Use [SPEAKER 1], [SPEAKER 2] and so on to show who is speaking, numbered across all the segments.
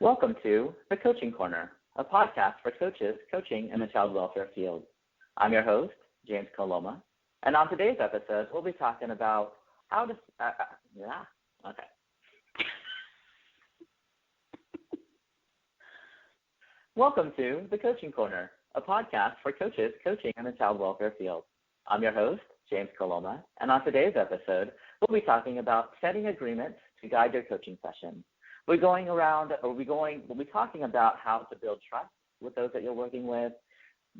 [SPEAKER 1] Welcome to The Coaching Corner, a podcast for coaches coaching in the child welfare field. I'm your host, James Coloma, and on today's episode, we'll be talking about how to, Welcome to The Coaching Corner, a podcast for coaches coaching in the child welfare field. I'm your host, James Coloma, and on today's episode, we'll be talking about setting agreements to guide your coaching session. We'll be talking about how to build trust with those that you're working with.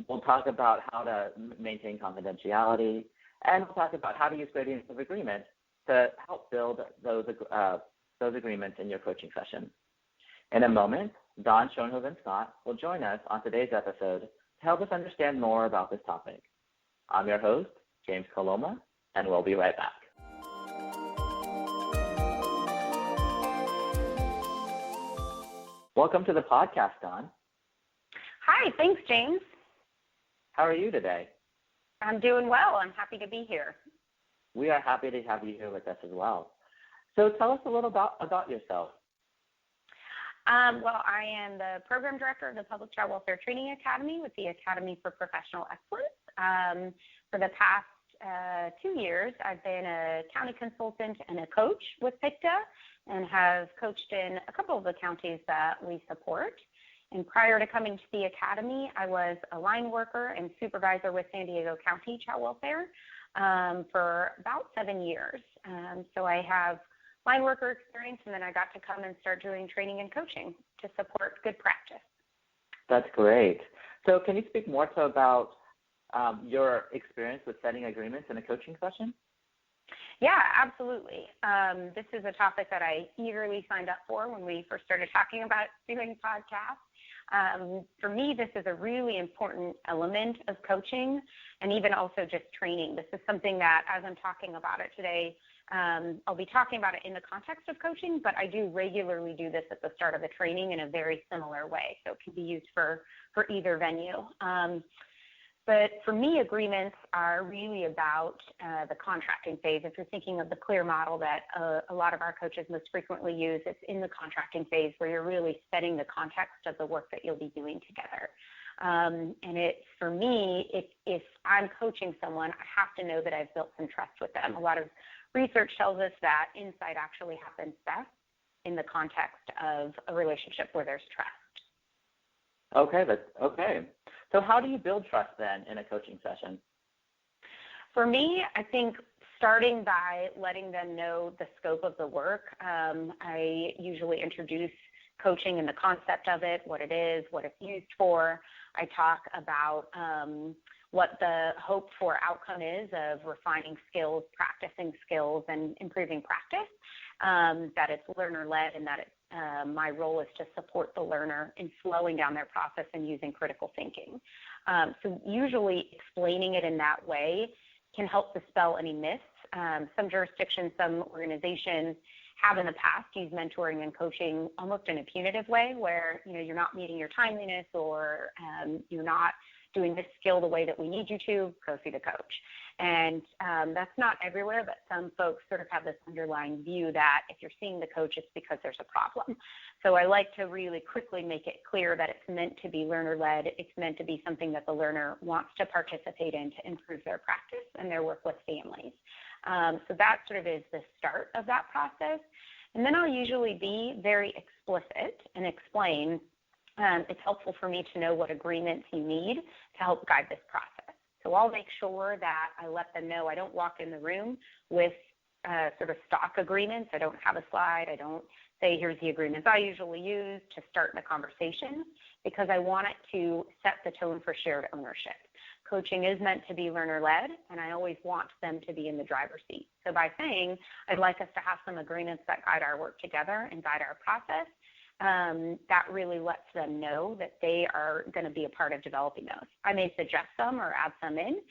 [SPEAKER 1] We'll talk about how to maintain confidentiality, and we'll talk about how to use gradients of agreement to help build those agreements in your coaching session. In a moment, Schoonhoven Scott will join us on today's episode to help us understand more about this topic. I'm your host, James Coloma, and we'll be right back. Welcome to the podcast, Dawn.
[SPEAKER 2] Hi, thanks, James.
[SPEAKER 1] How are you today?
[SPEAKER 2] I'm doing well. I'm happy to be here.
[SPEAKER 1] We are happy to have you here with us as well. So tell us a little about yourself.
[SPEAKER 2] Well, I am the program director of the Public Child Welfare Training Academy with the Academy for Professional Excellence. For the past 2 years, I've been a county consultant and a coach with PCWTA and have coached in a couple of the counties that we support. And prior to coming to the Academy, I was a line worker and supervisor with San Diego County Child Welfare for about 7 years. So I have line worker experience, and then I got to come and start doing training and coaching to support good practice.
[SPEAKER 1] That's great. So can you speak more about your experience with setting agreements in a coaching session?
[SPEAKER 2] Yeah, absolutely. This is a topic that I eagerly signed up for when we first started talking about doing podcasts. For me, this is a really important element of coaching and even also just training. This is something that, as I'm talking about it today, I'll be talking about it in the context of coaching, but I do regularly do this at the start of a training in a very similar way, so it can be used for either venue. But for me, agreements are really about the contracting phase. If you're thinking of the CLEAR model that a lot of our coaches most frequently use, it's in the contracting phase where you're really setting the context of the work that you'll be doing together. And for me, if I'm coaching someone, I have to know that I've built some trust with them. A lot of research tells us that insight actually happens best in the context of a relationship where there's trust.
[SPEAKER 1] Okay. So how do you build trust then in a coaching session?
[SPEAKER 2] For me, I think starting by letting them know the scope of the work. I usually introduce coaching and the concept of it, what it is, what it's used for. I talk about what the hope for outcome is of refining skills, practicing skills, and improving practice, that it's learner-led and that my role is to support the learner in slowing down their process and using critical thinking. So usually explaining it in that way can help dispel any myths. Some jurisdictions, some organizations have in the past used mentoring and coaching almost in a punitive way where, you're not meeting your timeliness or you're not doing this skill the way that we need you to, go see the coach. And that's not everywhere, but some folks sort of have this underlying view that if you're seeing the coach, it's because there's a problem. So I like to really quickly make it clear that it's meant to be learner-led. It's meant to be something that the learner wants to participate in to improve their practice and their work with families. So that sort of is the start of that process. And then I'll usually be very explicit and explain it's helpful for me to know what agreements you need to help guide this process. So I'll make sure that I let them know I don't walk in the room with sort of stock agreements. I don't have a slide. I don't say, here's the agreements I usually use to start the conversation, because I want it to set the tone for shared ownership. Coaching is meant to be learner-led, and I always want them to be in the driver's seat. So by saying I'd like us to have some agreements that guide our work together and guide our process, that really lets them know that they are going to be a part of developing those. I may suggest some or add some in,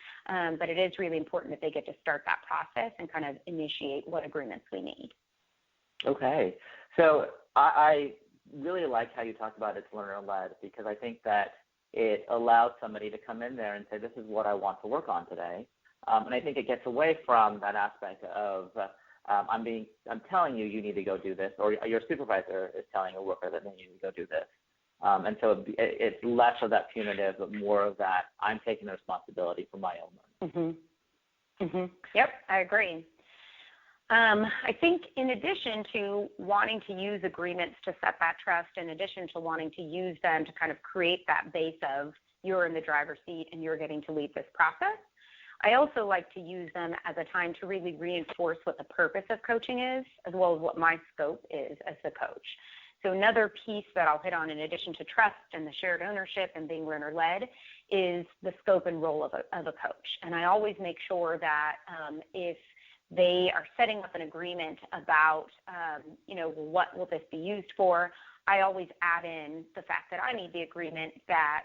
[SPEAKER 2] but it is really important that they get to start that process and kind of initiate what agreements we need.
[SPEAKER 1] Okay. So I really like how you talk about it's learner-led, because I think that it allows somebody to come in there and say, this is what I want to work on today. And I think it gets away from that aspect of I'm telling you, you need to go do this, or your supervisor is telling a worker that they need to go do this. And so it's less of that punitive, but more of that I'm taking the responsibility for my own learning.
[SPEAKER 2] Yep, I agree. I think in addition to wanting to use agreements to set that trust, in addition to wanting to use them to kind of create that base of you're in the driver's seat and you're getting to lead this process, I also like to use them as a time to really reinforce what the purpose of coaching is, as well as what my scope is as the coach. So another piece that I'll hit on in addition to trust and the shared ownership and being learner-led is the scope and role of a coach. And I always make sure that if they are setting up an agreement about, what will this be used for, I always add in the fact that I need the agreement that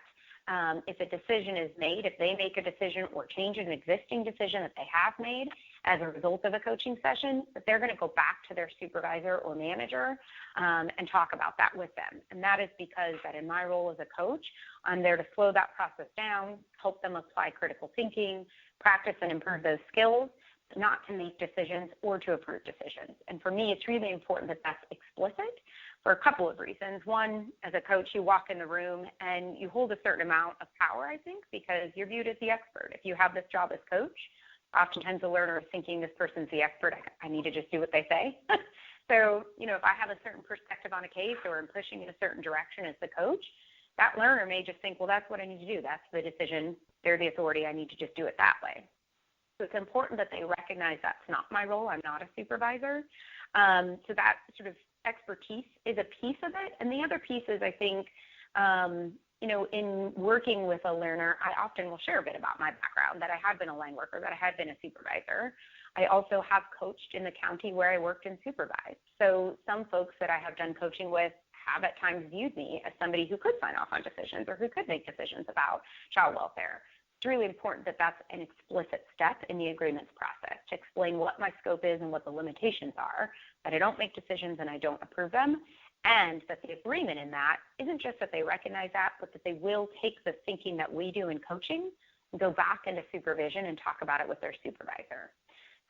[SPEAKER 2] if a decision is made, if they make a decision or change an existing decision that they have made as a result of a coaching session, that they're going to go back to their supervisor or manager and talk about that with them. And that is because that in my role as a coach, I'm there to slow that process down, help them apply critical thinking, practice and improve those skills, not to make decisions or to approve decisions. And for me, it's really important that that's explicit for a couple of reasons. One, as a coach, you walk in the room and you hold a certain amount of power, I think, because you're viewed as the expert. If you have this job as coach, oftentimes the learner is thinking this person's the expert. I need to just do what they say. So, if I have a certain perspective on a case or I'm pushing in a certain direction as the coach, that learner may just think, well, that's what I need to do. That's the decision. They're the authority. I need to just do it that way. So it's important that they recognize that's not my role. I'm not a supervisor. So that sort of expertise is a piece of it. And the other piece is, I think, in working with a learner, I often will share a bit about my background, that I had been a line worker, that I had been a supervisor. I also have coached in the county where I worked and supervised. So some folks that I have done coaching with have at times viewed me as somebody who could sign off on decisions or who could make decisions about child welfare. It's really important that that's an explicit step in the agreements process to explain what my scope is and what the limitations are, that I don't make decisions and I don't approve them, and that the agreement in that isn't just that they recognize that, but that they will take the thinking that we do in coaching and go back into supervision and talk about it with their supervisor.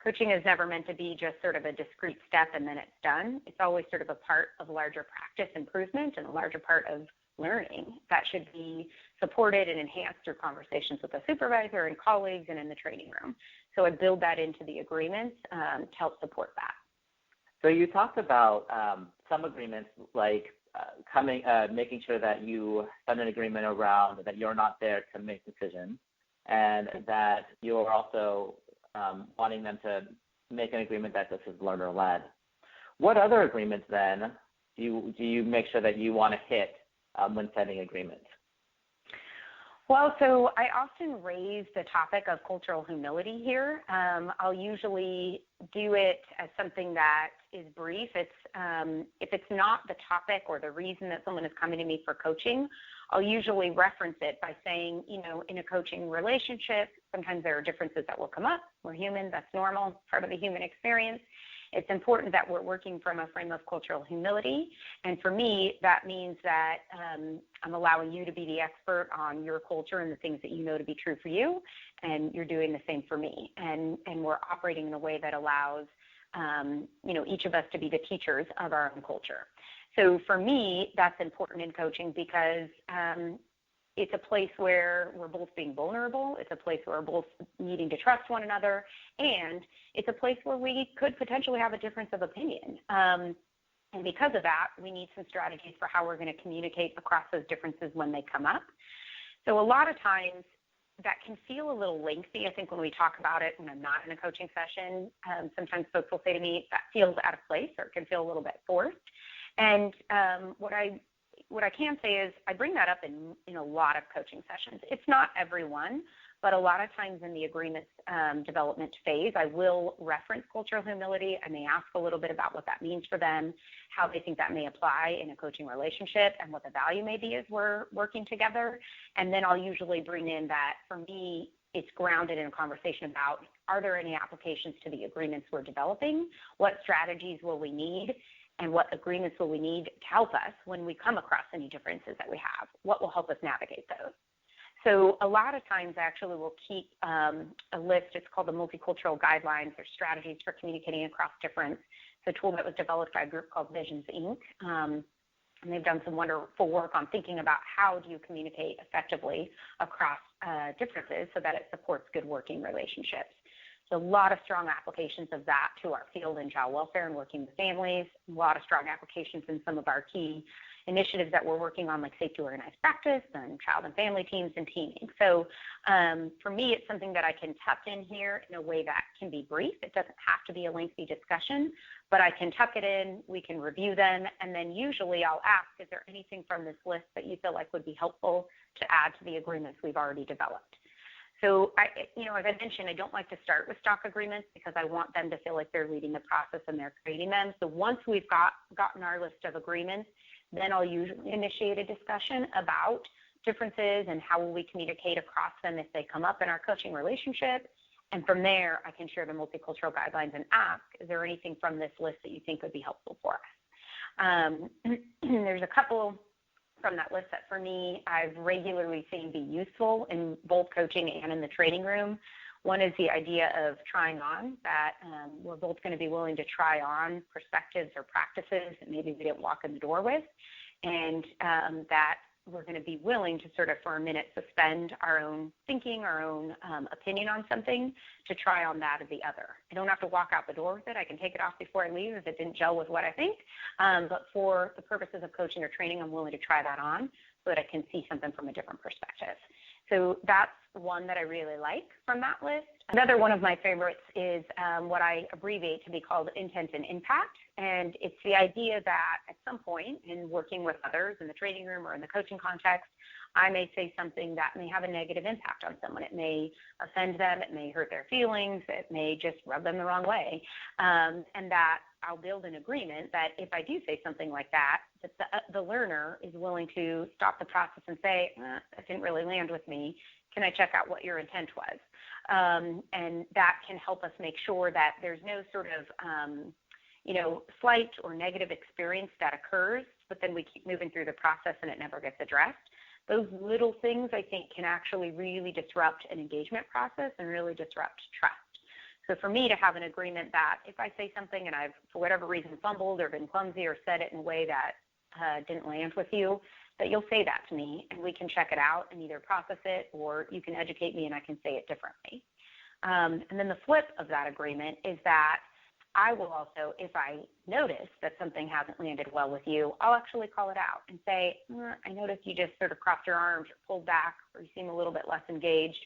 [SPEAKER 2] Coaching is never meant to be just sort of a discrete step and then it's done. It's always sort of a part of larger practice improvement and a larger part of learning that should be supported and enhanced through conversations with the supervisor and colleagues and in the training room. So I build that into the agreements to help support that.
[SPEAKER 1] So you talked about some agreements like making sure that you send an agreement around that you're not there to make decisions, and that you're also wanting them to make an agreement that this is learner-led. What other agreements then do you make sure that you want to hit when setting agreements?
[SPEAKER 2] Well, so I often raise the topic of cultural humility here. I'll usually do it as something that is brief. If it's not the topic or the reason that someone is coming to me for coaching, I'll usually reference it by saying, in a coaching relationship, sometimes there are differences that will come up. We're human. That's normal, part of the human experience. It's important that we're working from a frame of cultural humility. And for me, that means that I'm allowing you to be the expert on your culture and the things that you know to be true for you, and you're doing the same for me. And we're operating in a way that allows, each of us to be the teachers of our own culture. So for me, that's important in coaching because it's a place where we're both being vulnerable. It's a place where we're both needing to trust one another. And it's a place where we could potentially have a difference of opinion. And because of that, we need some strategies for how we're going to communicate across those differences when they come up. So a lot of times that can feel a little lengthy. I think when we talk about it when I'm not in a coaching session, sometimes folks will say to me, that feels out of place or it can feel a little bit forced. And what I can say is I bring that up in a lot of coaching sessions. It's not every one, but a lot of times in the agreements development phase, I will reference cultural humility. I may ask a little bit about what that means for them, how they think that may apply in a coaching relationship, and what the value may be as we're working together. And then I'll usually bring in that, for me, it's grounded in a conversation about, are there any applications to the agreements we're developing? What strategies will we need? And what agreements will we need to help us when we come across any differences that we have? What will help us navigate those? So a lot of times actually we'll keep a list. It's called the Multicultural Guidelines or Strategies for Communicating Across Difference. It's a tool that was developed by a group called Visions, Inc. And they've done some wonderful work on thinking about how do you communicate effectively across differences so that it supports good working relationships. So a lot of strong applications of that to our field in child welfare and working with families, a lot of strong applications in some of our key initiatives that we're working on, like safety organized practice and child and family teams and teaming. So for me, it's something that I can tuck in here in a way that can be brief. It doesn't have to be a lengthy discussion, but I can tuck it in, we can review them, and then usually I'll ask, is there anything from this list that you feel like would be helpful to add to the agreements we've already developed? So, as I mentioned, I don't like to start with stock agreements because I want them to feel like they're leading the process and they're creating them. So once we've gotten our list of agreements, then I'll usually initiate a discussion about differences and how will we communicate across them if they come up in our coaching relationship. And from there, I can share the multicultural guidelines and ask, is there anything from this list that you think would be helpful for us? There's a couple from that list that for me I've regularly seen be useful in both coaching and in the training room. One is the idea of trying on, that we're both going to be willing to try on perspectives or practices that maybe we didn't walk in the door with, and that we're going to be willing to sort of for a minute suspend our own thinking, our own opinion on something to try on that of the other. I don't have to walk out the door with it. I can take it off before I leave if it didn't gel with what I think. But for the purposes of coaching or training, I'm willing to try that on so that I can see something from a different perspective. So that's one that I really like from that list. Another one of my favorites is what I abbreviate to be called intent and impact. And it's the idea that at some point in working with others in the training room or in the coaching context, I may say something that may have a negative impact on someone. It may offend them. It may hurt their feelings. It may just rub them the wrong way. And that I'll build an agreement that if I do say something like that, that the learner is willing to stop the process and say, that didn't really land with me. Can I check out what your intent was? And that can help us make sure that there's no sort of, slight or negative experience that occurs, but then we keep moving through the process and it never gets addressed. Those little things, I think, can actually really disrupt an engagement process and really disrupt trust. So for me to have an agreement that if I say something and I've, for whatever reason, fumbled or been clumsy or said it in a way that didn't land with you, that you'll say that to me and we can check it out and either process it or you can educate me and I can say it differently. And then the flip of that agreement is that I will also, if I notice that something hasn't landed well with you, I'll actually call it out and say, I noticed you just sort of crossed your arms or pulled back or you seem a little bit less engaged.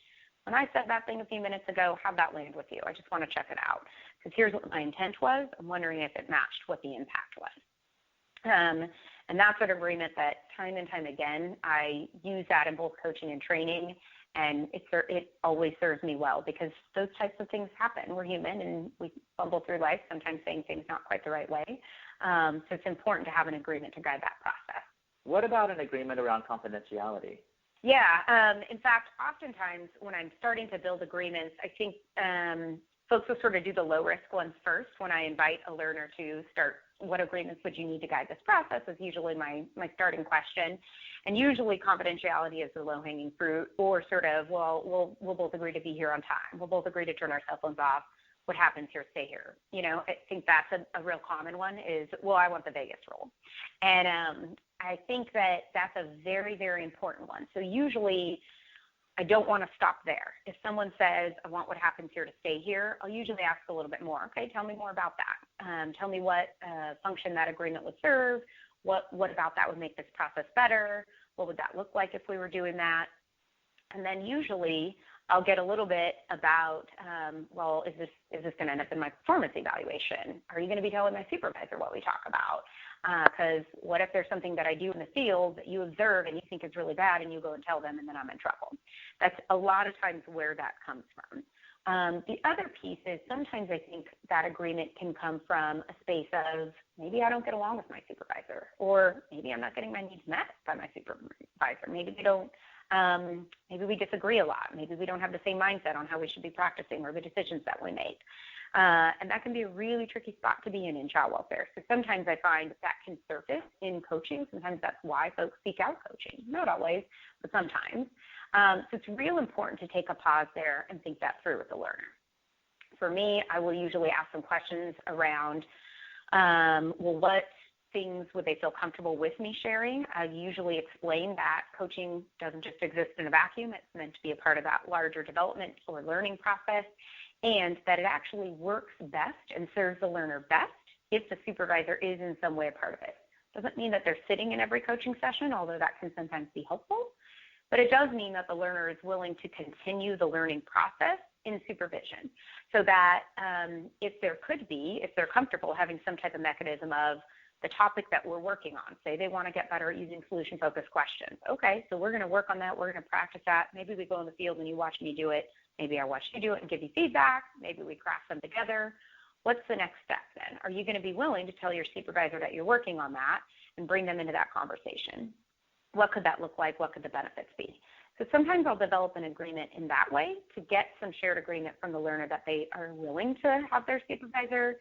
[SPEAKER 2] When I said that thing a few minutes ago, how'd that land with you? I just want to check it out because here's what my intent was. I'm wondering if it matched what the impact was. And that's an agreement that time and time again, I use that in both coaching and training. And it always serves me well because those types of things happen. We're human and we fumble through life, sometimes saying things not quite the right way. So it's important to have an agreement to guide that process.
[SPEAKER 1] What about an agreement around confidentiality?
[SPEAKER 2] Yeah. In fact, oftentimes when I'm starting to build agreements, I think folks will sort of do the low-risk ones first when I invite a learner to start. What agreements would you need to guide this process is usually my starting question. And usually confidentiality is the low-hanging fruit or sort of, well, we'll both agree to be here on time. We'll both agree to turn our cell phones off. What happens here, stay here. I think that's a real common one is, well, I want the Vegas rule. And I think that that's a very, very important one. So usually I don't want to stop there. If someone says, I want what happens here to stay here, I'll usually ask a little bit more. Okay, tell me more about that. Tell me what function that agreement would serve. What about that would make this process better? What would that look like if we were doing that? And then usually I'll get a little bit about, is this going to end up in my performance evaluation? Are you going to be telling my supervisor what we talk about? Because what if there's something that I do in the field that you observe and you think is really bad and you go and tell them and then I'm in trouble? That's a lot of times where that comes from. The other piece is sometimes I think that agreement can come from a space of maybe I don't get along with my supervisor or maybe I'm not getting my needs met by my supervisor. Maybe they don't Maybe we disagree a lot. Maybe we don't have the same mindset on how we should be practicing or the decisions that we make. And that can be a really tricky spot to be in child welfare. So sometimes I find that can surface in coaching. Sometimes that's why folks seek out coaching. Not always, but sometimes. So it's real important to take a pause there and think that through with the learner. For me, I will usually ask some questions around, what things would they feel comfortable with me sharing? I usually explain that coaching doesn't just exist in a vacuum. It's meant to be a part of that larger development or learning process, and that it actually works best and serves the learner best if the supervisor is in some way a part of it. Doesn't mean that they're sitting in every coaching session, although that can sometimes be helpful, but it does mean that the learner is willing to continue the learning process in supervision, so that if they're comfortable having some type of mechanism of the topic that we're working on. Say they want to get better at using solution-focused questions. Okay, so we're going to work on that. We're going to practice that. Maybe we go in the field and you watch me do it. Maybe I watch you do it and give you feedback. Maybe we craft them together. What's the next step then? Are you going to be willing to tell your supervisor that you're working on that and bring them into that conversation? What could that look like? What could the benefits be? So sometimes I'll develop an agreement in that way to get some shared agreement from the learner that they are willing to have their supervisor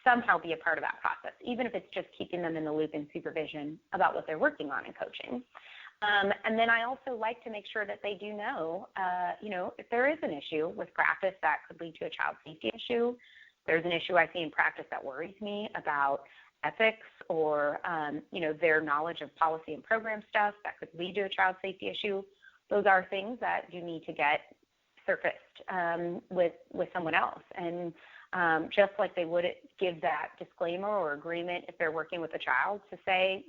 [SPEAKER 2] somehow be a part of that process, even if it's just keeping them in the loop in supervision about what they're working on in coaching. And then I also like to make sure that they do know, if there is an issue with practice that could lead to a child safety issue, there's an issue I see in practice that worries me about ethics or, their knowledge of policy and program stuff that could lead to a child safety issue. Those are things that do need to get surfaced with someone else. And just like they would give that disclaimer or agreement if they're working with a child to say,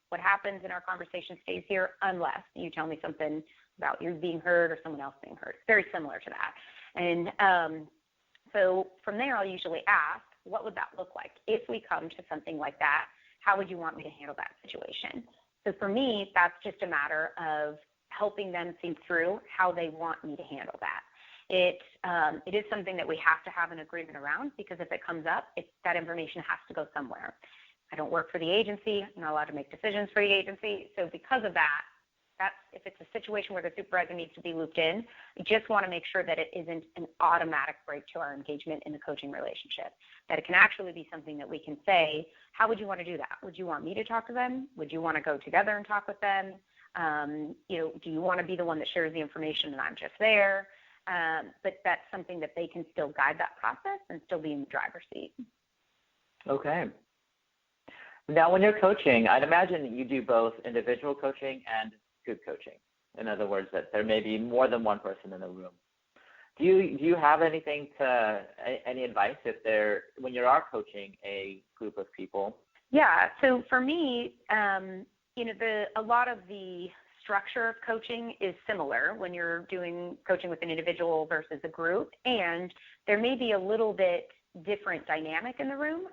[SPEAKER 2] what happens in our conversation stays here unless you tell me something about you being heard or someone else being heard. It's very similar to that. And so from there, I'll usually ask, what would that look like? If we come to something like that, how would you want me to handle that situation? So for me, that's just a matter of helping them think through how they want me to handle that. It is something that we have to have an agreement around, because if it comes up, that information has to go somewhere. I don't work for the agency. I'm not allowed to make decisions for the agency. So because of that, if it's a situation where the supervisor needs to be looped in, we just want to make sure that it isn't an automatic break to our engagement in the coaching relationship, that it can actually be something that we can say, how would you want to do that? Would you want me to talk to them? Would you want to go together and talk with them? Do you want to be the one that shares the information and I'm just there? But that's something that they can still guide that process and still be in the driver's seat.
[SPEAKER 1] Okay. Now, when you're coaching, I'd imagine you do both individual coaching and group coaching. In other words, that there may be more than one person in the room. Do you have any advice when you are coaching a group of people?
[SPEAKER 2] Yeah. So for me, a lot of the structure of coaching is similar when you're doing coaching with an individual versus a group, and there may be a little bit different dynamic in the room.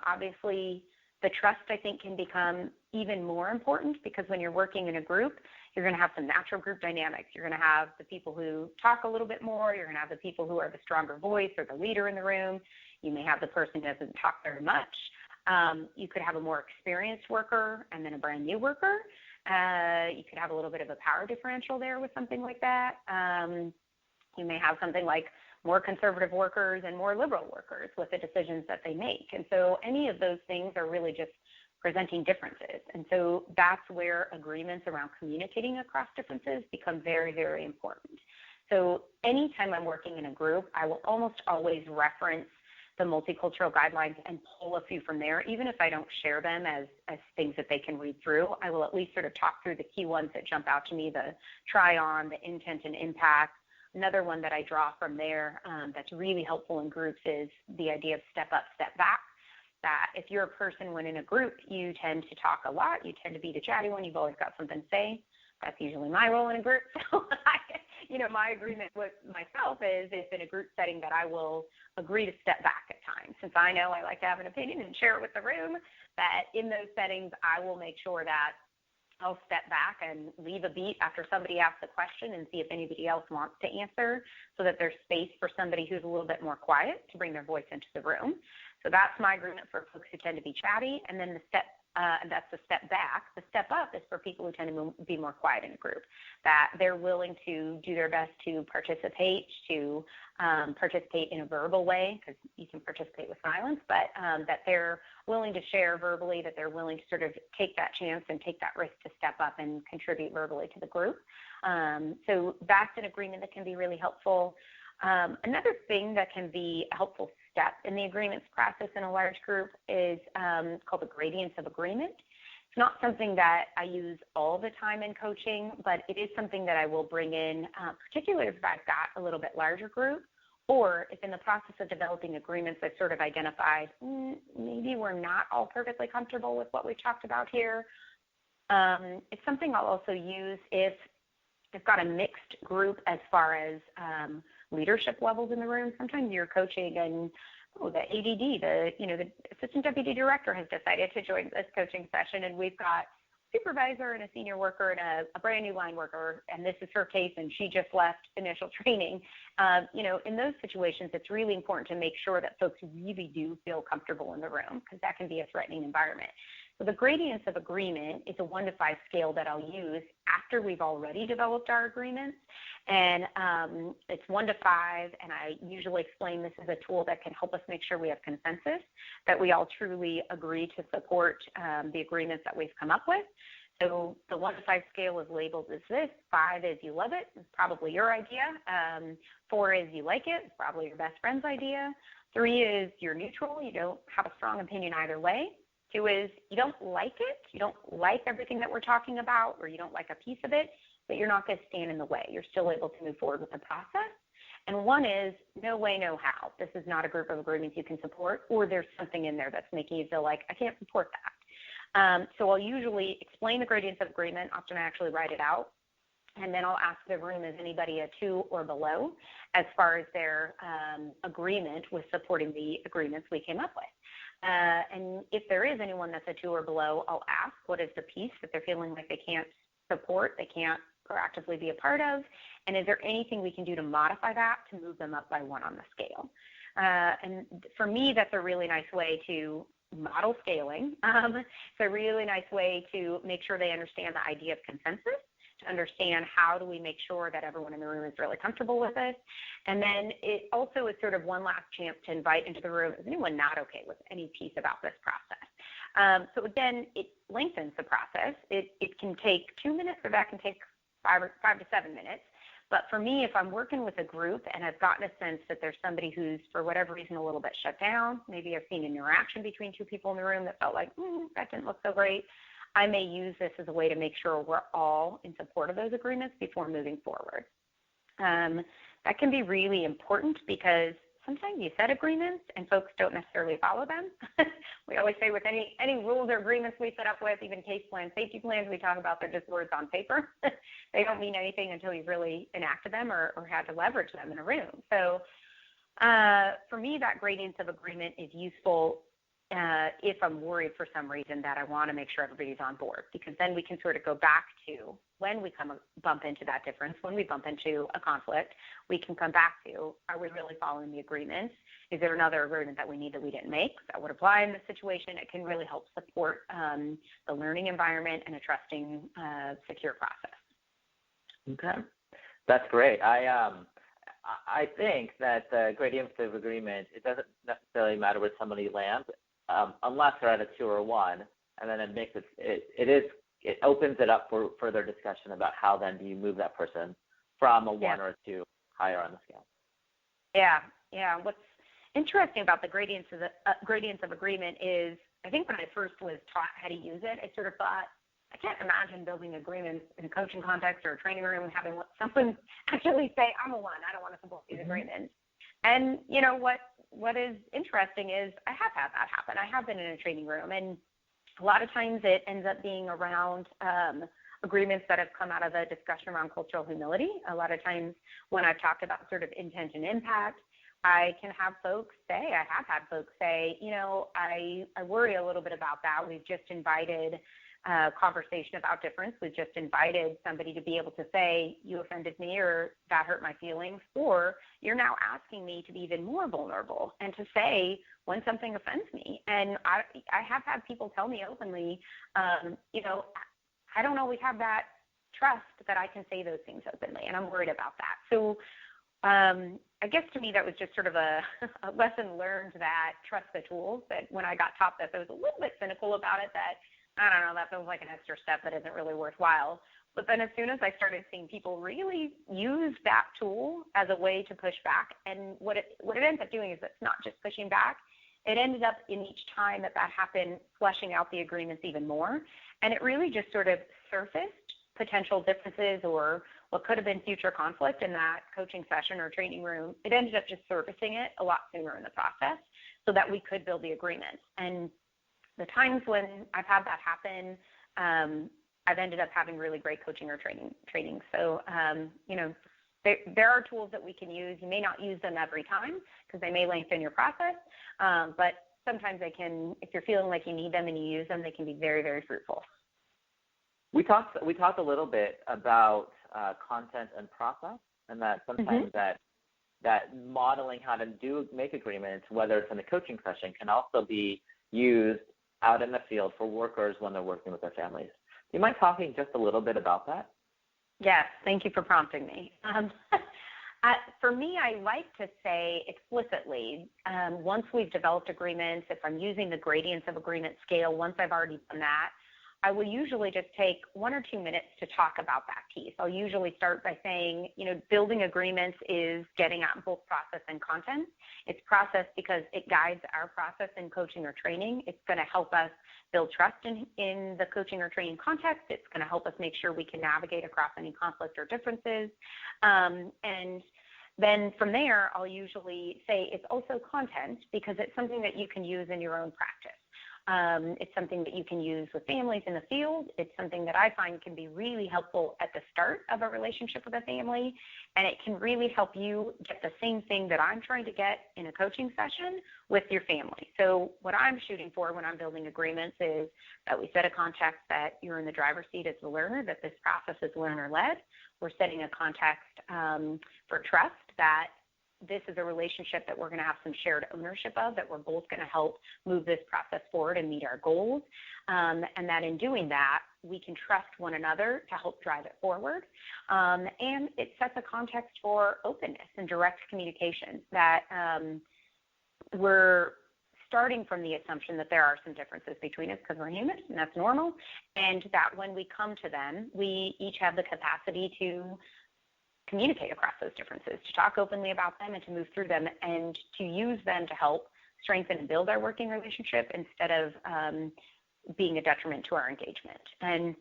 [SPEAKER 2] Obviously, the trust, I think, can become even more important, because when you're working in a group, you're going to have some natural group dynamics. You're going to have the people who talk a little bit more. You're going to have the people who are the stronger voice or the leader in the room. You may have the person who doesn't talk very much. You could have a more experienced worker and then a brand new worker. You could have a little bit of a power differential there with something like that. You may have something like more conservative workers and more liberal workers with the decisions that they make. And so any of those things are really just presenting differences. And so that's where agreements around communicating across differences become very, very important. So anytime I'm working in a group, I will almost always reference the multicultural guidelines and pull a few from there. Even if I don't share them as things that they can read through, I will at least sort of talk through the key ones that jump out to me, the try on, the intent and impact. Another one that I draw from there that's really helpful in groups is the idea of step up, step back. That if you're a person when in a group, you tend to talk a lot, you tend to be the chatty one, you've always got something to say. That's usually my role in a group. So my agreement with myself is if in a group setting that I will agree to step back at times. Since I know I like to have an opinion and share it with the room, that in those settings I will make sure that I'll step back and leave a beat after somebody asks a question and see if anybody else wants to answer, so that there's space for somebody who's a little bit more quiet to bring their voice into the room. So that's my agreement for folks who tend to be chatty. And then the step and that's the step back. The step up is for people who tend to be more quiet in a group, that they're willing to do their best to participate in a verbal way, because you can participate with silence, but that they're willing to share verbally, that they're willing to sort of take that chance and take that risk to step up and contribute verbally to the group. So that's an agreement that can be really helpful. Another thing that can be a helpful step in the agreements process in a large group is called the gradients of agreement. It's not something that I use all the time in coaching, but it is something that I will bring in, particularly if I've got a little bit larger group, or if in the process of developing agreements I've sort of identified, maybe we're not all perfectly comfortable with what we've talked about here. It's something I'll also use if I've got a mixed group as far as leadership levels in the room. Sometimes you're coaching and the ADD, the assistant deputy director has decided to join this coaching session, and we've got a supervisor and a senior worker and a brand new line worker, and this is her case, and she just left initial training. In those situations, it's really important to make sure that folks really do feel comfortable in the room, because that can be a threatening environment. So the gradients of agreement is a 1 to 5 scale that I'll use after we've already developed our agreements. And it's 1 to 5, and I usually explain this as a tool that can help us make sure we have consensus, that we all truly agree to support the agreements that we've come up with. So the 1 to 5 scale is labeled as this. 5 is you love it. It's probably your idea. 4 is you like it. It's probably your best friend's idea. 3 is you're neutral. You don't have a strong opinion either way. 2 is you don't like it. You don't like everything that we're talking about, or you don't like a piece of it, but you're not going to stand in the way. You're still able to move forward with the process. And 1 is no way, no how. This is not a group of agreements you can support, or there's something in there that's making you feel like I can't support that. So I'll usually explain the gradients of agreement. Often I actually write it out. And then I'll ask the room, is anybody a 2 or below as far as their agreement with supporting the agreements we came up with. And if there is anyone that's a 2 or below, I'll ask what is the piece that they're feeling like they can't support, they can't proactively be a part of, and is there anything we can do to modify that to move them up by 1 on the scale. And for me, that's a really nice way to model scaling. It's a really nice way to make sure they understand the idea of consensus, to understand how do we make sure that everyone in the room is really comfortable with this. And then it also is sort of one last chance to invite into the room, is anyone not okay with any piece about this process? So again, it lengthens the process. It can take 2 minutes, or that can take 5 to 7 minutes. But for me, if I'm working with a group and I've gotten a sense that there's somebody who's, for whatever reason, a little bit shut down, maybe I've seen an interaction between 2 people in the room that felt like, that didn't look so great, I may use this as a way to make sure we're all in support of those agreements before moving forward. That can be really important, because sometimes you set agreements and folks don't necessarily follow them. We always say with any rules or agreements we set up with, even case plans, safety plans, we talk about they're just words on paper. They don't mean anything until you've really enacted them or had to leverage them in a room. So for me, that gradients of agreement is useful if I'm worried for some reason that I want to make sure everybody's on board, because then we can sort of go back to when we bump into that difference, when we bump into a conflict, we can come back to, are we really following the agreements? Is there another agreement that we need that we didn't make that would apply in this situation? It can really help support the learning environment and a trusting, secure process.
[SPEAKER 1] Okay, that's great. I think that the gradients of agreement, it doesn't necessarily matter where somebody lands, unless they're at a 2 or 1, and then it makes it opens it up for further discussion about how then do you move that person from a 1 or a 2 higher on the scale.
[SPEAKER 2] Yeah. What's interesting about the gradients of agreement is, I think when I first was taught how to use it, I sort of thought, I can't imagine building agreements in a coaching context or a training room and having someone actually say, I'm a 1, I don't want to support these agreements. And what is interesting is I have had that happen. I have been in a training room, and a lot of times it ends up being around agreements that have come out of a discussion around cultural humility. A lot of times when I've talked about sort of intent and impact, I have had folks say, I worry a little bit about that. We've just invited conversation about difference. We've just invited somebody to be able to say, you offended me, or that hurt my feelings, or you're now asking me to be even more vulnerable and to say when something offends me. And I have had people tell me openly, I don't always have that trust that I can say those things openly, and I'm worried about that. So I guess to me that was just sort of a lesson learned, that trust the tools, that when I got taught this, I was a little bit cynical about it, that, I don't know, that feels like an extra step that isn't really worthwhile. But then as soon as I started seeing people really use that tool as a way to push back, and what it ends up doing is it's not just pushing back, it ended up in each time that happened, fleshing out the agreements even more. And it really just sort of surfaced potential differences or what could have been future conflict in that coaching session or training room. It ended up just surfacing it a lot sooner in the process so that we could build the agreements. And the times when I've had that happen, I've ended up having really great coaching or training. So, there are tools that we can use. You may not use them every time because they may lengthen your process, but sometimes they can, if you're feeling like you need them and you use them, they can be very, very fruitful.
[SPEAKER 1] We talked a little bit about content and process, and that sometimes that modeling how to make agreements, whether it's in a coaching session, can also be used out in the field for workers when they're working with their families. Do you mind talking just a little bit about that?
[SPEAKER 2] Yes, thank you for prompting me. For me, I like to say explicitly, once we've developed agreements, if I'm using the gradients of agreement scale, once I've already done that, I will usually just take 1 or 2 minutes to talk about that piece. I'll usually start by saying, building agreements is getting at both process and content. It's process because it guides our process in coaching or training. It's going to help us build trust in the coaching or training context. It's going to help us make sure we can navigate across any conflict or differences. And then from there, I'll usually say it's also content because it's something that you can use in your own practice. It's something that you can use with families in the field. It's something that I find can be really helpful at the start of a relationship with a family, and it can really help you get the same thing that I'm trying to get in a coaching session with your family. So what I'm shooting for when I'm building agreements is that we set a context that you're in the driver's seat as the learner, that this process is learner-led. We're setting a context for trust, that this is a relationship that we're going to have some shared ownership of, that we're both going to help move this process forward and meet our goals, and that in doing that, we can trust one another to help drive it forward. And it sets a context for openness and direct communication, that we're starting from the assumption that there are some differences between us because we're human, and that's normal, and that when we come to them, we each have the capacity to communicate across those differences, to talk openly about them and to move through them, and to use them to help strengthen and build our working relationship instead of being a detriment to our engagement. And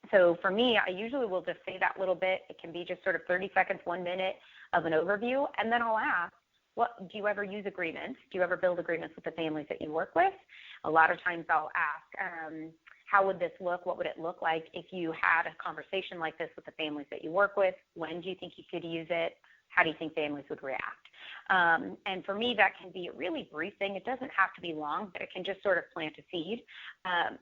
[SPEAKER 2] so for me, I usually will just say that little bit. It can be just sort of 30 seconds, 1 minute of an overview, and then I'll ask, do you ever use agreements? Do you ever build agreements with the families that you work with? A lot of times I'll ask, how would this look? What would it look like if you had a conversation like this with the families that you work with? When do you think you could use it? How do you think families would react? And for me, that can be a really brief thing. It doesn't have to be long, but it can just sort of plant a seed.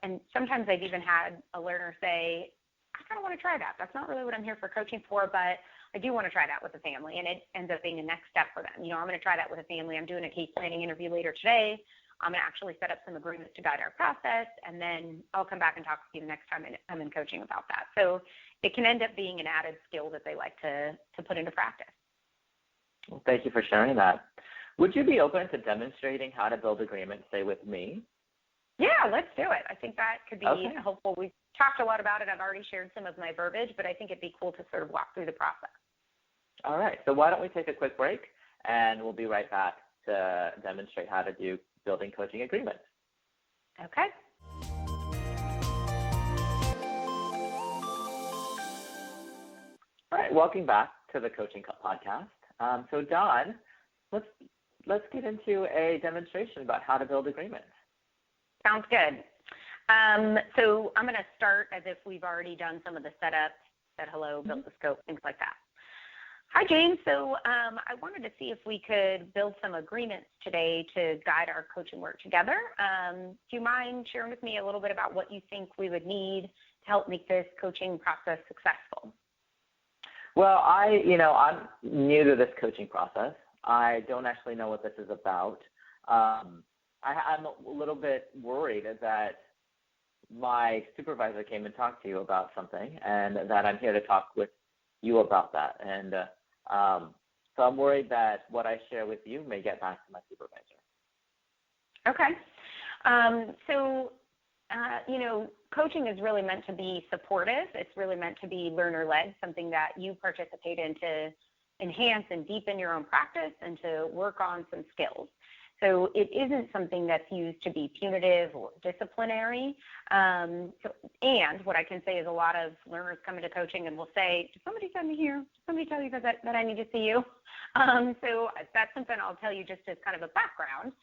[SPEAKER 2] And sometimes I've even had a learner say, I kind of want to try that. That's not really what I'm here for coaching for, but I do want to try that with a family. And it ends up being a next step for them. I'm going to try that with a family. I'm doing a case planning interview later today. I'm going to actually set up some agreements to guide our process, and then I'll come back and talk with you the next time I'm in coaching about that. So it can end up being an added skill that they like to put into practice.
[SPEAKER 1] Well, thank you for sharing that. Would you be open to demonstrating how to build agreements, say, with me?
[SPEAKER 2] Yeah, let's do it. I think that could be helpful. We've talked a lot about it. I've already shared some of my verbiage, but I think it'd be cool to sort of walk through the process.
[SPEAKER 1] All right. So why don't we take a quick break, and we'll be right back to demonstrate how to do building coaching agreements.
[SPEAKER 2] Okay.
[SPEAKER 1] All right, welcome back to the Coaching podcast. So Dawn, let's get into a demonstration about how to build agreements.
[SPEAKER 2] Sounds good. So I'm going to start as if we've already done some of the setup, said hello, built the scope, things like that. Hi, James. So I wanted to see if we could build some agreements today to guide our coaching work together. Do you mind sharing with me a little bit about what you think we would need to help make this coaching process successful?
[SPEAKER 1] Well, I'm new to this coaching process. I don't actually know what this is about. I'm a little bit worried that my supervisor came and talked to you about something, and that I'm here to talk with you about that. And so I'm worried that what I share with you may get back to my supervisor.
[SPEAKER 2] Okay. Coaching is really meant to be supportive. It's really meant to be learner-led, something that you participate in to enhance and deepen your own practice and to work on some skills. So it isn't something that's used to be punitive or disciplinary. And what I can say is a lot of learners come into coaching and will say, did somebody send me here? Did somebody tell you that I need to see you? So that's something I'll tell you just as kind of a background.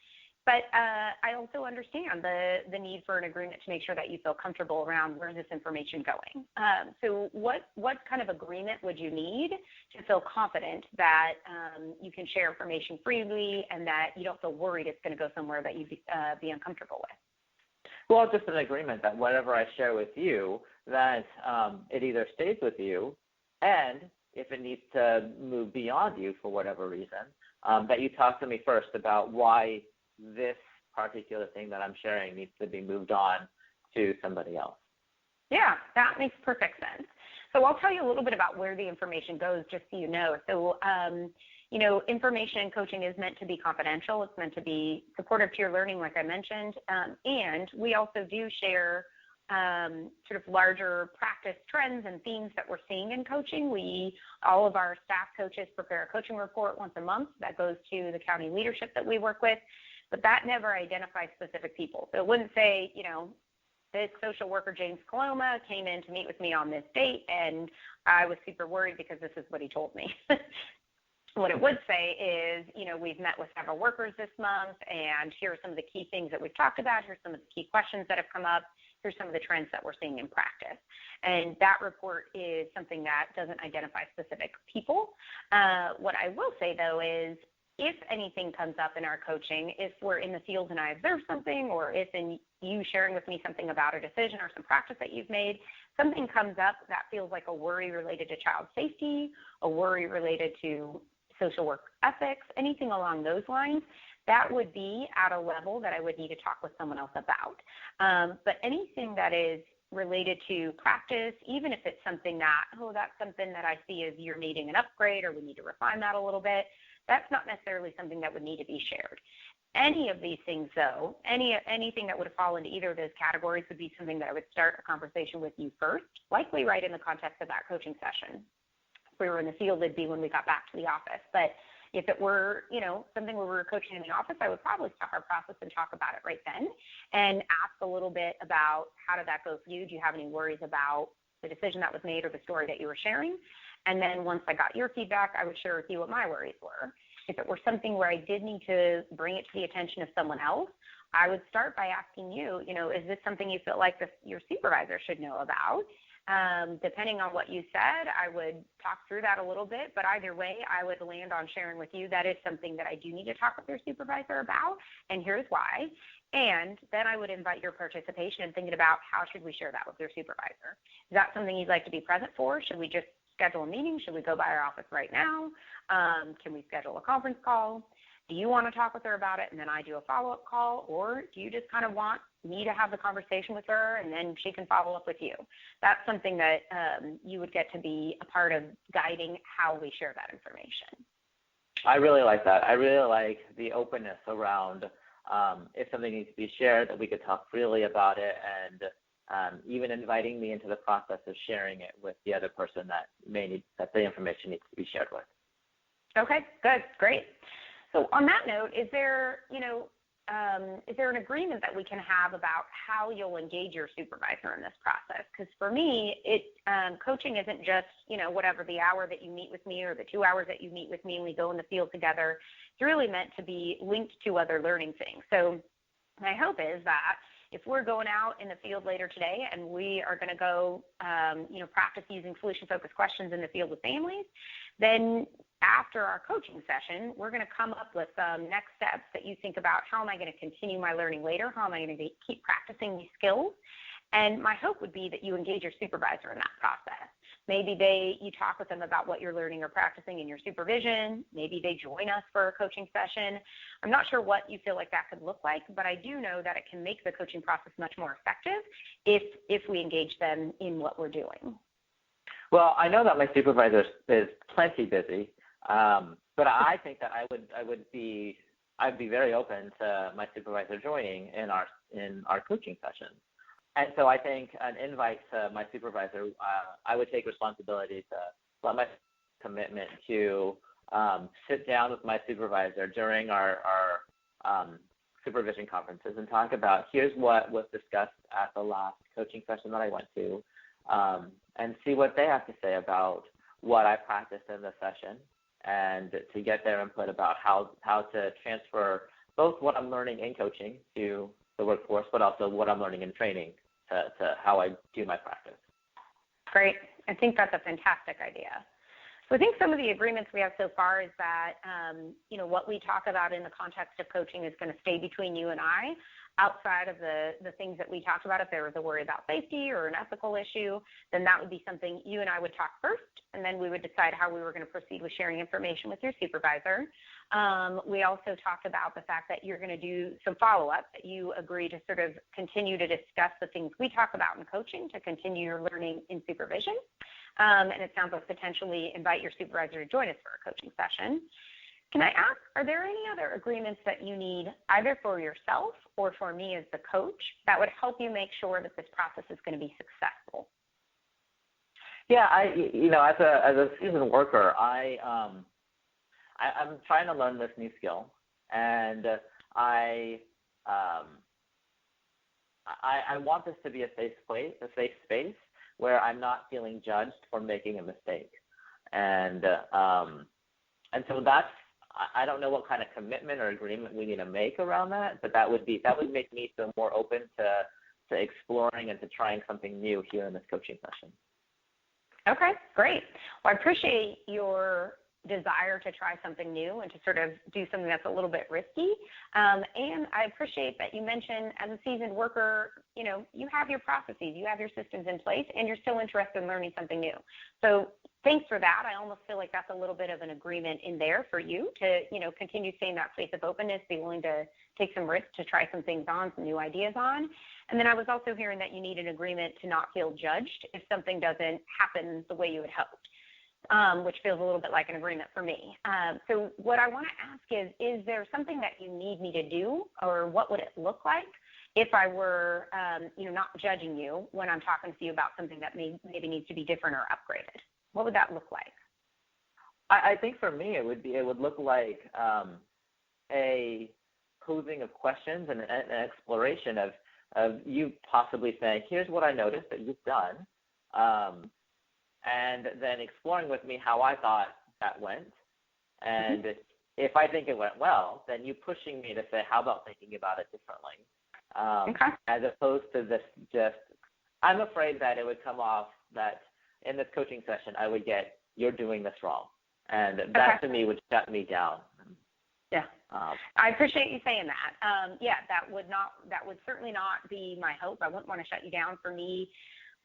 [SPEAKER 2] But I also understand the need for an agreement to make sure that you feel comfortable around where this information going. So what kind of agreement would you need to feel confident that you can share information freely and that you don't feel worried it's going to go somewhere that you'd be uncomfortable with?
[SPEAKER 1] Well, just an agreement that whatever I share with you, that it either stays with you, and if it needs to move beyond you for whatever reason, that you talk to me first about why this particular thing that I'm sharing needs to be moved on to somebody else.
[SPEAKER 2] Yeah, that makes perfect sense. So I'll tell you a little bit about where the information goes, just so you know. So, information in coaching is meant to be confidential. It's meant to be supportive to your learning, like I mentioned. And we also do share sort of larger practice trends and themes that we're seeing in coaching. All of our staff coaches prepare a coaching report once a month that goes to the county leadership that we work with. But that never identifies specific people. So it wouldn't say, this social worker, James Coloma, came in to meet with me on this date, and I was super worried because this is what he told me. What it would say is, we've met with several workers this month, and here are some of the key things that we've talked about. Here's some of the key questions that have come up. Here's some of the trends that we're seeing in practice. And that report is something that doesn't identify specific people. What I will say, though, is if anything comes up in our coaching, if we're in the field and I observe something, or if in you sharing with me something about a decision or some practice that you've made, something comes up that feels like a worry related to child safety, a worry related to social work ethics, anything along those lines, that would be at a level that I would need to talk with someone else about. But anything that is related to practice, even if it's something that, that's something that I see as you're needing an upgrade or we need to refine that a little bit, that's not necessarily something that would need to be shared. Any of these things, though, anything that would fall into either of those categories would be something that I would start a conversation with you first, likely right in the context of that coaching session. If we were in the field, it'd be when we got back to the office. But if it were, something where we were coaching in the office, I would probably stop our process and talk about it right then and ask a little bit about how did that go for you? Do you have any worries about the decision that was made or the story that you were sharing? And then once I got your feedback, I would share with you what my worries were. If it were something where I did need to bring it to the attention of someone else, I would start by asking you, is this something you feel like your supervisor should know about? Depending on what you said, I would talk through that a little bit, but either way, I would land on sharing with you that is something that I do need to talk with your supervisor about, and here's why. And then I would invite your participation in thinking about how should we share that with your supervisor. Is that something you'd like to be present for? Should we just schedule a meeting? Should we go by our office right now? Can we schedule a conference call? Do you want to talk with her about it and then I do a follow-up call? Or do you just kind of want me to have the conversation with her and then she can follow up with you? That's something that you would get to be a part of guiding how we share that information.
[SPEAKER 1] I really like that. I really like the openness around if something needs to be shared, that we could talk freely about it, and even inviting me into the process of sharing it with the other person that the information needs to be shared with.
[SPEAKER 2] Okay, good, great. So on that note, is there an agreement that we can have about how you'll engage your supervisor in this process? Because for me, coaching isn't just, whatever the hour that you meet with me or the 2 hours that you meet with me and we go in the field together. It's really meant to be linked to other learning things. So my hope is that if we're going out in the field later today and we are going to go, practice using solution-focused questions in the field with families, then after our coaching session, we're going to come up with some next steps that you think about. How am I going to continue my learning later? How am I going to keep practicing these skills? And my hope would be that you engage your supervisor in that process. Maybe you talk with them about what you're learning or practicing in your supervision. Maybe they join us for a coaching session. I'm not sure what you feel like that could look like, but I do know that it can make the coaching process much more effective if we engage them in what we're doing.
[SPEAKER 1] Well, I know that my supervisor is plenty busy, but I think that I'd be very open to my supervisor joining in our coaching session. And so I think an invite to my supervisor, I would take responsibility to let my commitment to sit down with my supervisor during our supervision conferences and talk about here's what was discussed at the last coaching session that I went to, and see what they have to say about what I practiced in the session, and to get their input about how to transfer both what I'm learning in coaching to the workforce, but also what I'm learning in training to how I do my practice.
[SPEAKER 2] Great. I think that's a fantastic idea. So I think some of the agreements we have so far is that, what we talk about in the context of coaching is going to stay between you and I. Outside of the things that we talked about, if there was a worry about safety or an ethical issue, then that would be something you and I would talk first, and then we would decide how we were going to proceed with sharing information with your supervisor. We also talked about the fact that you're going to do some follow-up, that you agree to sort of continue to discuss the things we talk about in coaching to continue your learning in supervision. And it sounds like potentially invite your supervisor to join us for a coaching session. Can I ask, are there any other agreements that you need either for yourself or for me as the coach that would help you make sure that this process is going to be successful?
[SPEAKER 1] Yeah, as a seasoned worker, I'm trying to learn this new skill, and I want this to be a safe space where I'm not feeling judged for making a mistake, and so I don't know what kind of commitment or agreement we need to make around that, but that would make me feel more open to exploring and to trying something new here in this coaching session.
[SPEAKER 2] Okay, great. Well, I appreciate your desire to try something new and to sort of do something that's a little bit risky. And I appreciate that you mentioned as a seasoned worker, you have your processes, you have your systems in place, and you're still interested in learning something new. So thanks for that. I almost feel like that's a little bit of an agreement in there for you to, continue staying in that space of openness, be willing to take some risks to try some things on, some new ideas on. And then I was also hearing that you need an agreement to not feel judged if something doesn't happen the way you had hoped, which feels a little bit like an agreement for me. So what I want to ask is there something that you need me to do, or what would it look like if I were, not judging you when I'm talking to you about something that maybe needs to be different or upgraded? What would that look like?
[SPEAKER 1] I think for me it would look like a posing of questions and an exploration of you possibly saying, here's what I noticed that you've done, and then exploring with me how I thought that went. And if I think it went well, then you pushing me to say, how about thinking about it differently?
[SPEAKER 2] Okay.
[SPEAKER 1] As opposed to this I'm afraid that it would come off that in this coaching session I would get, you're doing this wrong. And that to me would shut me down.
[SPEAKER 2] Yeah. I appreciate you saying that. That would certainly not be my hope. I wouldn't want to shut you down. For me,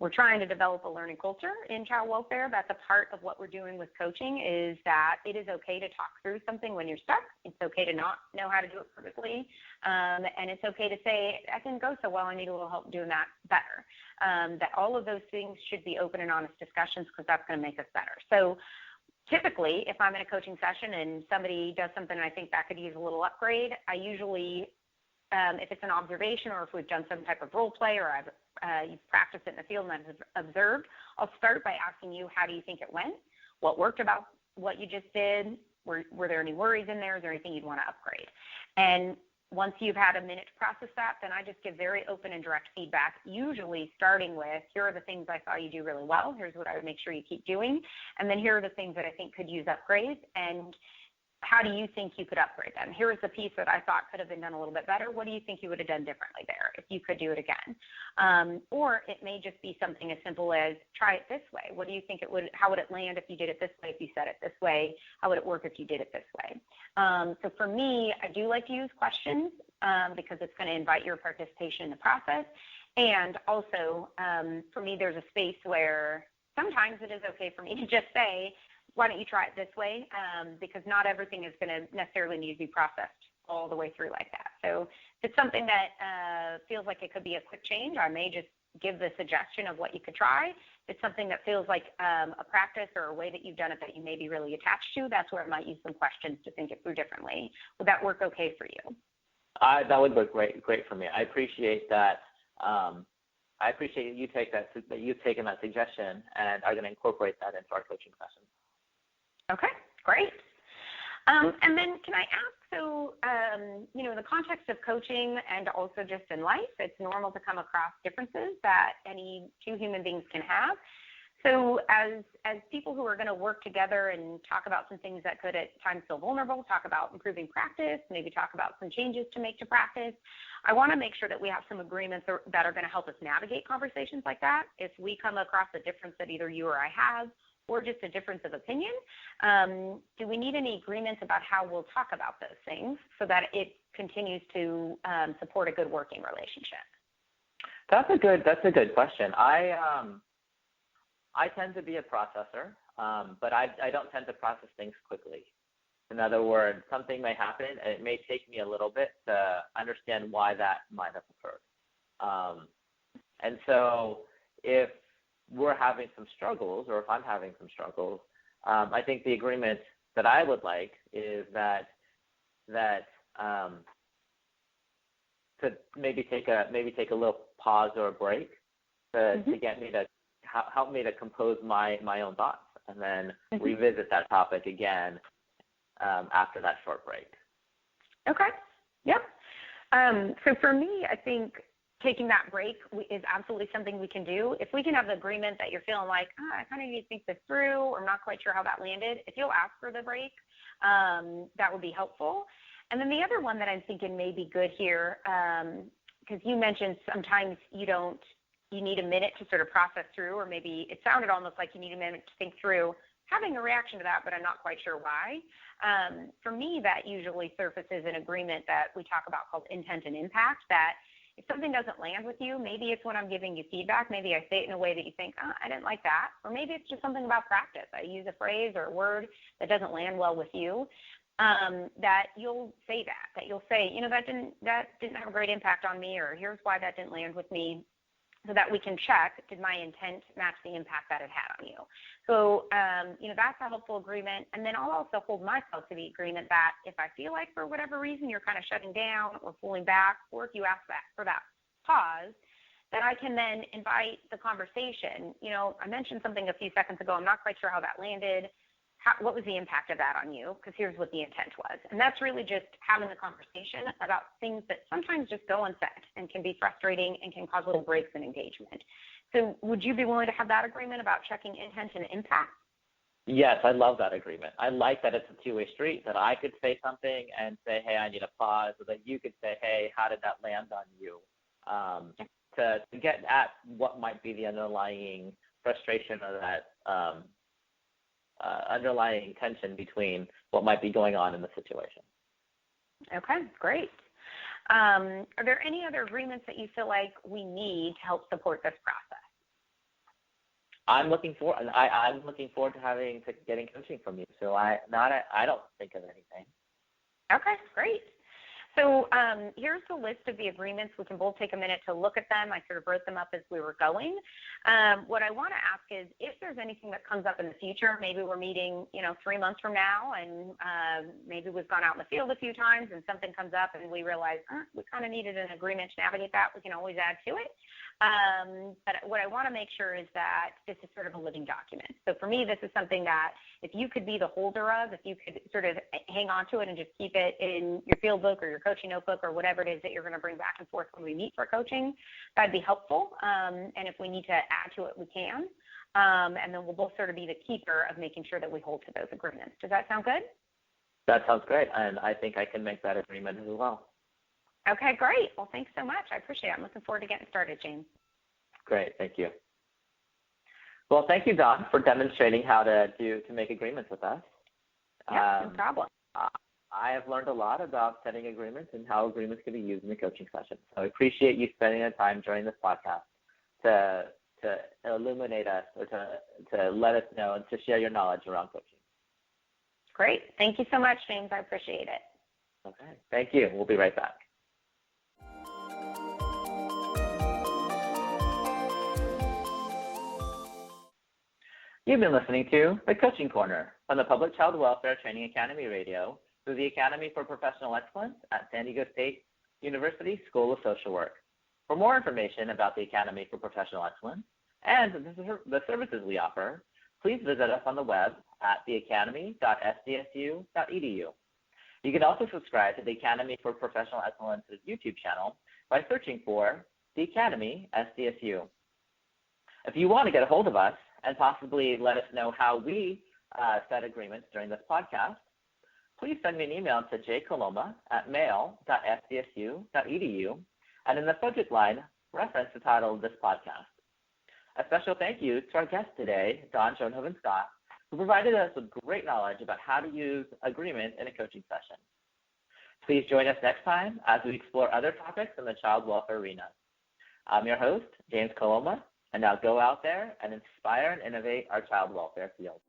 [SPEAKER 2] we're trying to develop a learning culture in child welfare. That's a part of what we're doing with coaching, is that it is okay to talk through something when you're stuck. It's okay to not know how to do it perfectly. And it's okay to say, that didn't go so well, I need a little help doing that better. That all of those things should be open and honest discussions, because that's going to make us better. So typically, if I'm in a coaching session and somebody does something and I think that could use a little upgrade, I usually, if it's an observation or if we've done some type of role play or you've practiced it in the field and I've observed, I'll start by asking you, how do you think it went? What worked about what you just did? Were there any worries in there? Is there anything you'd want to upgrade? And once you've had a minute to process that, then I just give very open and direct feedback, usually starting with, here are the things I saw you do really well. Here's what I would make sure you keep doing. And then here are the things that I think could use upgrades. And how do you think you could upgrade them? Here's the piece that I thought could have been done a little bit better. What do you think you would have done differently there if you could do it again? Or it may just be something as simple as try it this way. What do you think how would it land if you did it this way, if you said it this way? How would it work if you did it this way? So for me, I do like to use questions because it's going to invite your participation in the process. And also, for me, there's a space where sometimes it is okay for me to just say, why don't you try it this way? Because not everything is going to necessarily need to be processed all the way through like that. So if it's something that feels like it could be a quick change, I may just give the suggestion of what you could try. If it's something that feels like a practice or a way that you've done it that you may be really attached to, that's where I might use some questions to think it through differently. Would that work okay for you?
[SPEAKER 1] That would work great for me. I appreciate that. I appreciate you you've taken that suggestion and are going to incorporate that into our coaching sessions.
[SPEAKER 2] Okay, great. And then can I ask, so, in the context of coaching and also just in life, it's normal to come across differences that any two human beings can have. So as people who are going to work together and talk about some things that could at times feel vulnerable, talk about improving practice, maybe talk about some changes to make to practice, I want to make sure that we have some agreements that are going to help us navigate conversations like that. If we come across a difference that either you or I have, or just a difference of opinion, do we need any agreements about how we'll talk about those things so that it continues to support a good working relationship?
[SPEAKER 1] That's a good question. I tend to be a processor, but I don't tend to process things quickly. In other words, something may happen, and it may take me a little bit to understand why that might have occurred. And so if we're having some struggles, or if I'm having some struggles, I think the agreement that I would like is that to maybe take a little pause or a break to get me to help me to compose my own thoughts, and then revisit that topic again after that short break. Okay.
[SPEAKER 2] Yep. So for me, I think taking that break is absolutely something we can do. If we can have the agreement that you're feeling like, I kind of need to think this through, or I'm not quite sure how that landed, if you'll ask for the break, that would be helpful. And then the other one that I'm thinking may be good here, because you mentioned sometimes you need a minute to sort of process through, or maybe it sounded almost like you need a minute to think through having a reaction to that, but I'm not quite sure why. For me, that usually surfaces an agreement that we talk about called intent and impact, that if something doesn't land with you, maybe it's when I'm giving you feedback, maybe I say it in a way that you think, I didn't like that, or maybe it's just something about practice. I use a phrase or a word that doesn't land well with you, that you'll say that you'll say, that didn't have a great impact on me, or here's why that didn't land with me, so that we can check, did my intent match the impact that it had on you? So, that's a helpful agreement. And then I'll also hold myself to the agreement that if I feel like for whatever reason you're kind of shutting down or pulling back, or if you ask for that pause, that I can then invite the conversation. I mentioned something a few seconds ago. I'm not quite sure how that landed. What was the impact of that on you? Because here's what the intent was. And that's really just having the conversation about things that sometimes just go unsaid and can be frustrating and can cause little breaks in engagement. So would you be willing to have that agreement about checking intent and impact?
[SPEAKER 1] Yes, I love that agreement. I like that it's a two-way street, that I could say something and say, hey, I need a pause, so that you could say, hey, how did that land on you? To get at what might be the underlying frustration or that underlying tension between what might be going on in the situation.
[SPEAKER 2] Okay, great. Are there any other agreements that you feel like we need to help support this process?
[SPEAKER 1] I'm looking forward to getting coaching from you. So I don't think of anything.
[SPEAKER 2] Okay, great. So here's the list of the agreements. We can both take a minute to look at them. I sort of wrote them up as we were going. What I want to ask is if there's anything that comes up in the future, maybe we're meeting, 3 months from now, and maybe we've gone out in the field a few times and something comes up and we realize we kind of needed an agreement to navigate that. We can always add to it. But what I want to make sure is that this is sort of a living document. So for me, this is something that if you could be the holder of, if you could sort of hang on to it and just keep it in your field book or your coaching notebook or whatever it is that you're going to bring back and forth when we meet for coaching, that'd be helpful. And if we need to add to it, we can. And then we'll both sort of be the keeper of making sure that we hold to those agreements. Does that sound good?
[SPEAKER 1] That sounds great, and I think I can make that agreement as well.
[SPEAKER 2] Okay, great. Well, thanks so much. I appreciate it. I'm looking forward to getting started, James.
[SPEAKER 1] Great, thank you. Well, thank you, Dawn, for demonstrating how to make agreements with us.
[SPEAKER 2] Yeah, no problem.
[SPEAKER 1] I have learned a lot about setting agreements and how agreements can be used in the coaching session. So I appreciate you spending the time during this podcast to illuminate us or to let us know and to share your knowledge around coaching.
[SPEAKER 2] Great. Thank you so much, James. I appreciate it.
[SPEAKER 1] Okay. Thank you. We'll be right back. You've been listening to The Coaching Corner on the Public Child Welfare Training Academy Radio through the Academy for Professional Excellence at San Diego State University School of Social Work. For more information about the Academy for Professional Excellence and the services we offer, please visit us on the web at theacademy.sdsu.edu. You can also subscribe to the Academy for Professional Excellence's YouTube channel by searching for The Academy SDSU. If you want to get a hold of us and possibly let us know how we set agreements during this podcast, please send me an email to jcoloma@mail.sdsu.edu and in the subject line, reference the title of this podcast. A special thank you to our guest today, Schoonhoven Scott, who provided us with great knowledge about how to use agreement in a coaching session. Please join us next time as we explore other topics in the child welfare arena. I'm your host, James Coloma, and now go out there and inspire and innovate our child welfare field.